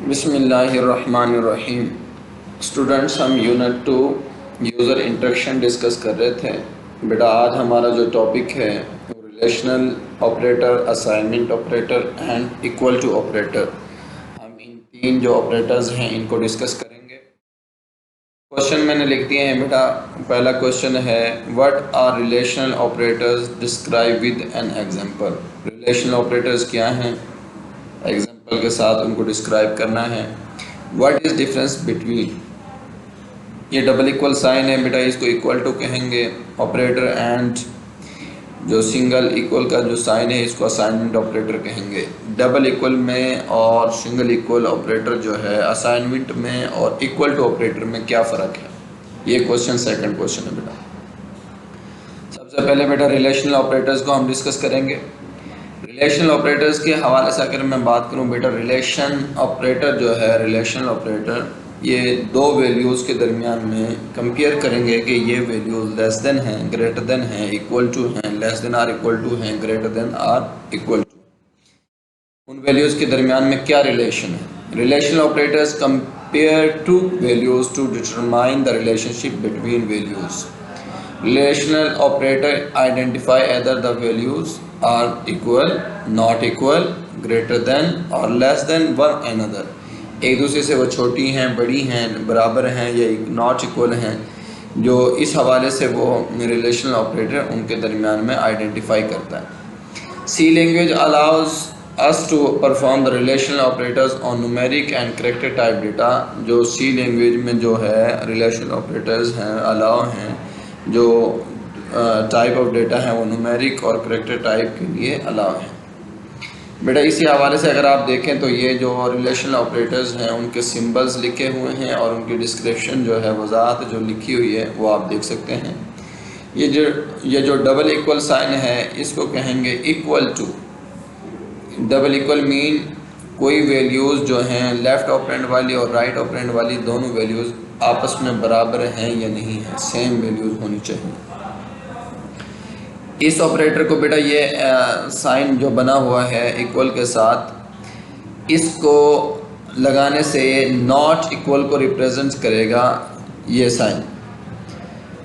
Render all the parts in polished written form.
बिस्मिल्लाहिर्रहमानिर्रहीम। स्टूडेंट्स, हम unit 2 user interaction discuss कर रहे थे। बेटा आज हमारा जो टॉपिक है वो relational operator, assignment operator and equal to operator. हम इन तीन जो ऑपरेटर्स हैं इनको डिस्कस करेंगे। क्वेश्चन मैंने लिख दिए हैं बेटा। पहला क्वेश्चन है what are relational operators, describe with an example. Relational operators क्या हैं, एग्जांपल के साथ उनको डिस्क्राइब करना है। व्हाट इज़ डिफरेंस बिटवीन, ये डबल इक्वल साइन है बेटा, इसको इक्वल टू कहेंगे ऑपरेटर, एंड जो सिंगल इक्वल का जो साइन है इसको असाइनमेंट ऑपरेटर कहेंगे। डबल इक्वल में और सिंगल इक्वल ऑपरेटर जो है असाइनमेंट में और इक्वल टू ऑपरेटर में क्या फ़र्क है, ये क्वेश्चन सेकंड क्वेश्चन है बेटा। सबसे पहले बेटा रिलेशनल ऑपरेटर्स को हम डिस्कस करेंगे। रिलेशनल ऑपरेटर्स के हवाले से अगर मैं बात करूं बेटा, रिलेशन ऑपरेटर जो है, रिलेशनल ऑपरेटर ये दो वैल्यूज़ के दरमियान में कंपेयर करेंगे कि ये वैल्यूज़ लेस देन हैं, ग्रेटर देन हैं, इक्वल टू हैं, less than or equal to हैं, greater than or equal to. उन वैल्यूज़ के दरमियान में क्या रिलेशन है। Relational operators compare two values to determine the relationship between values. Relational operator identify either the values are equal, not equal, greater than or less than one another। एक दूसरे से वो छोटी हैं, बड़ी हैं, बराबर हैं या नॉट इक्वल हैं। जो इस हवाले से वो रिलेशनल ऑपरेटर उनके दरमियान में आइडेंटिफाई करता है। C language allows us to perform the relational operators on numeric and character type data। जो सी लैंग्वेज में जो है रिलेशनल ऑपरेटर्स हैं, अलाउ हैं, जो टाइप ऑफ डेटा है वो न्यूमेरिक और करैक्टर टाइप के लिए अलाउ है बेटा। इसी हवाले से अगर आप देखें तो ये जो रिलेशनल ऑपरेटर्स हैं उनके सिंबल्स लिखे हुए हैं और उनकी डिस्क्रिप्शन जो है, वजाहत जो लिखी हुई है वो आप देख सकते हैं। ये जो डबल इक्वल साइन है इसको कहेंगे equal to. Double equal mean कोई वैल्यूज़ जो हैं लेफ़्ट ऑपरेंड वाली और राइट ऑपरेंड वाली दोनों वैल्यूज़ आपस में बराबर हैं या नहीं है, सेम वैल्यूज़ होनी चाहिए। इस ऑपरेटर को बेटा ये साइन जो बना हुआ है इक्वल के साथ, इसको लगाने से नॉट इक्वल को रिप्रेजेंट करेगा ये साइन।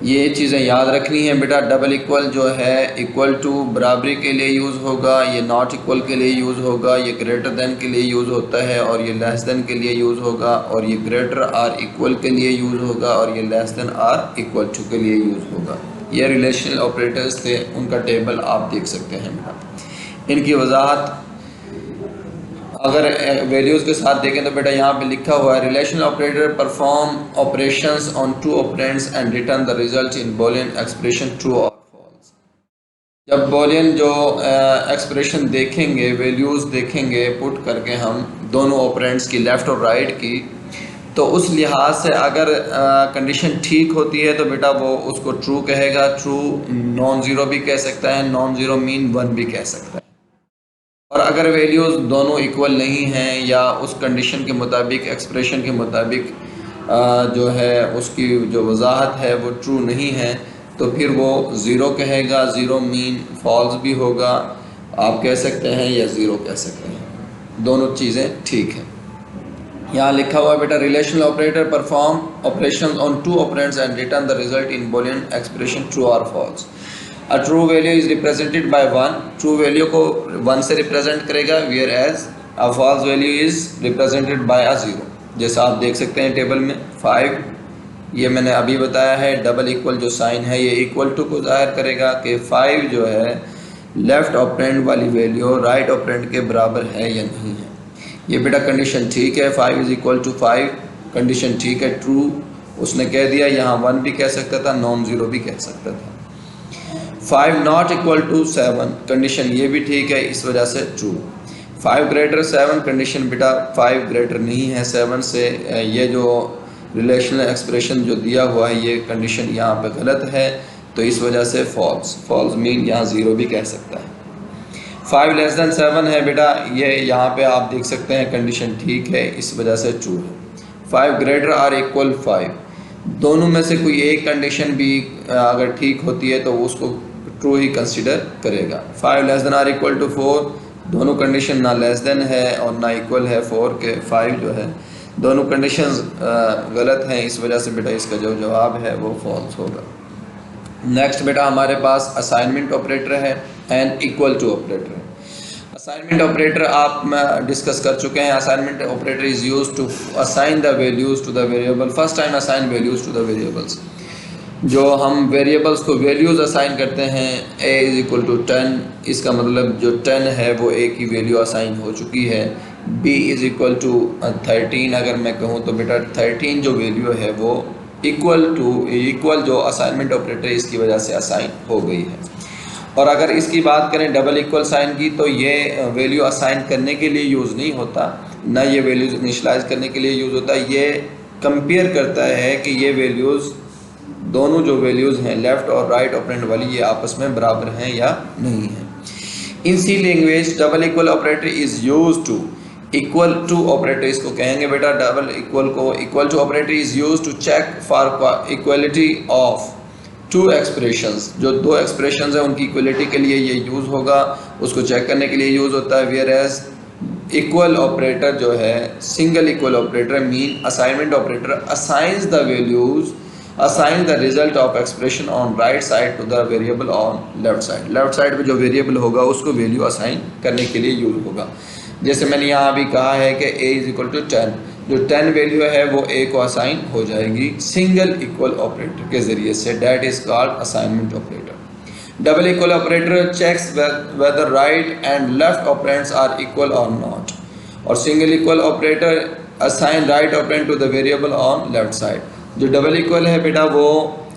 ये चीज़ें याद रखनी है बेटा। डबल इक्वल जो है इक्वल टू बराबरी के लिए यूज़ होगा, ये नॉट इक्वल के लिए यूज़ होगा, ये ग्रेटर देन के लिए यूज़ होता है और ये लेस देन के लिए यूज़ होगा, और ये ग्रेटर आर इक्वल के लिए यूज़ होगा और ये less than or equal to के लिए यूज़ होगा। ये रिलेशनल ऑपरेटर्स थे, उनका टेबल आप देख सकते हैं बेटा। इनकी वजाहत अगर वैल्यूज़ के साथ देखें तो बेटा यहाँ पे लिखा हुआ है relational operator perform operations on two operands and return the result in Boolean expression true और फॉल्स। जब बूलियन जो एक्सप्रेशन देखेंगे, वैल्यूज़ देखेंगे पुट करके हम दोनों ऑपरेंड्स की, लेफ़्ट और राइट की, तो उस लिहाज से अगर कंडीशन ठीक होती है तो बेटा वो उसको ट्रू कहेगा। ट्रू नॉन ज़ीरो भी कह सकता है, नॉन ज़ीरो मीन 1 भी कह सकता है। और अगर वैल्यूज़ दोनों इक्वल नहीं हैं या उस कंडीशन के मुताबिक, एक्सप्रेशन के मुताबिक जो है उसकी जो वजाहत है वो ट्रू नहीं है, तो फिर वो ज़ीरो कहेगा। ज़ीरो मीन फॉल्स भी होगा, आप कह सकते हैं, या ज़ीरो कह सकते हैं, दोनों चीज़ें ठीक हैं। यहाँ लिखा हुआ बेटा relational operator perform operation on two operands and return the result in Boolean expression true और false. A true value is represented by 1। True value को 1 से रिप्रेजेंट करेगा, whereas a false value is represented by a 0। जैसा आप देख सकते हैं table में 5, ये मैंने अभी बताया है। डबल इक्वल जो साइन है ये इक्वल टू को जाहिर करेगा कि 5 जो है लेफ़्ट ऑपरेंड वाली वैल्यू राइट ऑपरेंड के बराबर है या नहीं है। ये बेटा कंडीशन ठीक है, 5 इज़ इक्वल टू 5, कंडीशन ठीक है, ट्रू उसने कह दिया। यहाँ 1 भी कह सकता था, नॉन ज़ीरो भी कह सकता था। 5 नॉट इक्वल टू 7, कंडीशन ये भी ठीक है, इस वजह से ट्रू। 5 ग्रेटर 7, कंडीशन बेटा 5 ग्रेटर नहीं है 7 से। ये जो रिलेशनल एक्सप्रेशन जो दिया हुआ है ये कंडीशन यहाँ पे गलत है, तो इस वजह से फॉल्स। फॉल्स मीन यहाँ 0 भी कह सकता है। 5 लेस दैन 7 है बेटा, ये यहाँ पे आप देख सकते हैं कंडीशन ठीक है, इस वजह से ट्रू है। 5 ग्रेटर आर इक्वल 5, दोनों में से कोई एक कंडीशन भी अगर ठीक होती है तो उसको ट्रू ही कंसिडर करेगा। 5 less than or equal to 4, दोनों कंडीशन ना लेस देन है और ना इक्वल है 4 के 5 जो है, दोनों कंडीशंस गलत हैं, इस वजह से बेटा इसका जो जवाब है वो फॉल्स होगा। नेक्स्ट बेटा हमारे पास असाइनमेंट ऑपरेटर है एंड इक्वल टू ऑपरेटर है। असाइनमेंट ऑपरेटर आप डिस्कस कर चुके हैं। Assignment operator is used to assign the values to the variable. First time assign values to the variables, जो हम वेरिएबल्स को वैल्यूज असाइन करते हैं। a इज़ इक्वल टू 10, इसका मतलब जो 10 है वो a की वैल्यू असाइन हो चुकी है। b इज़ इक्वल टू 13 अगर मैं कहूँ तो बेटा 13 जो वैल्यू है वो इक्वल जो असाइनमेंट ऑपरेटर इसकी वजह से असाइन हो गई है। और अगर इसकी बात करें डबल इक्वल साइन की, तो ये वैल्यू असाइन करने के लिए यूज़ नहीं होता, ना ये वैल्यूज़ इनिशलाइज करने के लिए यूज़ होता है। ये कंपेयर करता है कि ये वैल्यूज़, दोनों जो वैल्यूज़ हैं लेफ़्ट और राइट ऑपरेंड वाली, ये आपस में बराबर हैं या नहीं हैं। In C language double equal operator is use to equal to operator, इसको कहेंगे बेटा डबल इक्वल को। Equal to operator is use to check for equality of two expressions, जो दो एक्सप्रेशंस हैं उनकी इक्वलिटी के लिए ये यूज़ होगा, उसको चेक करने के लिए यूज़ होता है। वेयर एज इक्वल ऑपरेटर जो है, single equal operator mean assignment operator assigns the values, assign the result of expression on right side to the variable on left side. Left side पे जो variable होगा उसको value assign करने के लिए use होगा। जैसे मैंने यहाँ अभी कहा है कि a इज़ इक्वल टू 10, जो 10 वैल्यू है वो a को असाइन हो जाएगी सिंगल इक्वल ऑपरेटर के ज़रिए से। That is called assignment operator. Double equal operator checks whether right and left operands are equal or not. और single equal operator assign right operand to the variable on left side. जो double equal है बेटा वो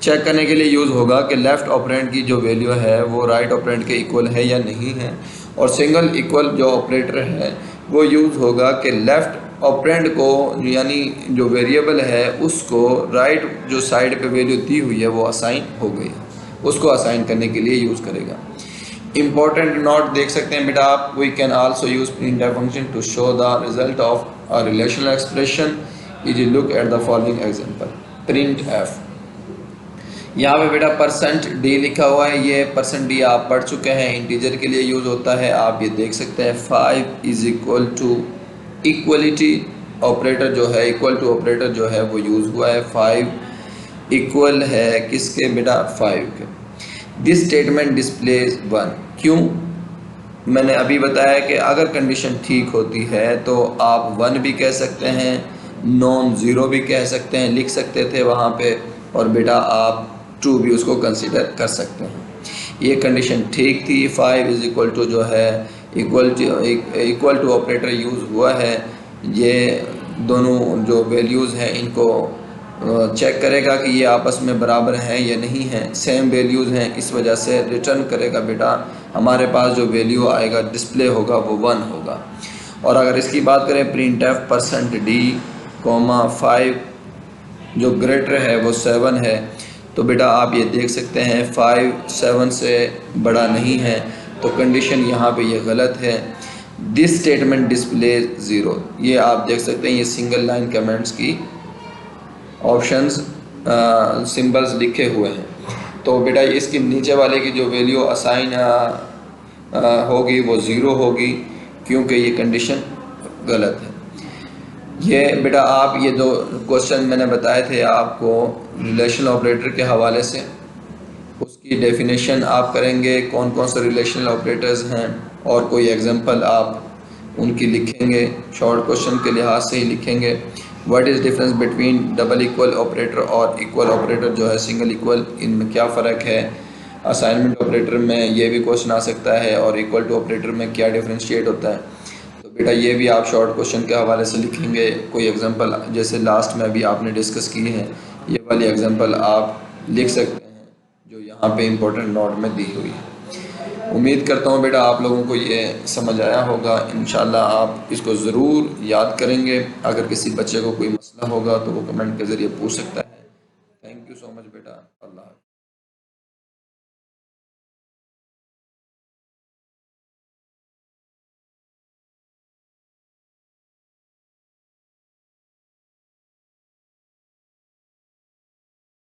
check करने के लिए use होगा कि लेफ़्ट ऑपरेंड की जो वैल्यू है वो राइट ऑपरेंड के इक्वल है या नहीं है। और सिंगल इक्वल जो ऑपरेटर है वो यूज़ होगा कि लेफ़्ट ऑपरेंड को, यानी जो वेरिएबल है उसको राइट जो साइड पे वैल्यू दी हुई है वो असाइन हो गई है, उसको असाइन करने के लिए यूज़ करेगा। इंपॉर्टेंट नोट देख सकते हैं बेटा आप, we can also use printf function to show the result of a relational expression. Is look at the following example. Printf, यहाँ पे बेटा %d लिखा हुआ है, ये %d आप पढ़ चुके हैं, इंटीजर के लिए यूज़ होता है। आप ये देख सकते हैं 5 is equal to equality operator जो है, इक्वल टू ऑपरेटर जो है वो यूज़ हुआ है। 5 इक्वल है किसके बेटा, 5 के। दिस स्टेटमेंट डिस्प्लेज 1, क्यों? मैंने अभी बताया कि अगर कंडीशन ठीक होती है तो आप 1 भी कह सकते हैं, नॉन ज़ीरो भी कह सकते हैं, लिख सकते थे वहाँ पे, और बेटा आप 2 भी उसको कंसीडर कर सकते हैं। ये कंडीशन ठीक थी। 5 इज़ इक्वल टू जो है इक्वल टू ऑपरेटर यूज़ हुआ है। ये दोनों जो वैल्यूज़ हैं इनको चेक करेगा कि ये आपस में बराबर हैं या नहीं हैं, सेम वैल्यूज़ हैं, इस वजह से रिटर्न करेगा बेटा। हमारे पास जो वैल्यू आएगा डिस्प्ले होगा वो 1 होगा। और अगर इसकी बात करें प्रिंट एफ %d, 5 जो ग्रेटर है वो 7 है, तो बेटा आप ये देख सकते हैं 5 7 से बड़ा नहीं है, तो कंडीशन यहाँ पे ये गलत है। दिस स्टेटमेंट डिस्प्ले 0, ये आप देख सकते हैं, ये सिंगल लाइन कमेंट्स की ऑप्शंस सिंबल्स लिखे हुए हैं। तो बेटा इसके नीचे वाले की जो वैल्यू असाइन होगी वो 0 होगी, क्योंकि ये कंडीशन गलत है। ये बेटा आप ये दो क्वेश्चन मैंने बताए थे आपको रिलेशनल ऑपरेटर के हवाले से, उसकी डेफिनेशन आप करेंगे, कौन कौन से रिलेशनल ऑपरेटर्स हैं, और कोई एग्जांपल आप उनकी लिखेंगे, शॉर्ट क्वेश्चन के लिहाज से ही लिखेंगे। What is difference between double equal operator और इक्वल ऑपरेटर जो है सिंगल इक्वल, इनमें क्या फ़र्क है। असाइनमेंट ऑपरेटर में ये भी क्वेश्चन आ सकता है, और इक्वल टू ऑपरेटर में क्या डिफ्रेंशिएट होता है। तो बेटा ये भी आप शॉर्ट क्वेश्चन के हवाले से लिखेंगे, कोई एग्जांपल जैसे लास्ट में अभी आपने डिस्कस की है, ये वाली एग्जांपल आप लिख सकते हैं जो यहाँ पे इम्पोर्टेंट नोट में दी हुई है। उम्मीद करता हूँ बेटा आप लोगों को ये समझ आया होगा। इंशाल्लाह आप इसको ज़रूर याद करेंगे। अगर किसी बच्चे को कोई मसला होगा तो वो कमेंट के ज़रिए पूछ सकता है। थैंक यू सो मच बेटा। अल्लाह।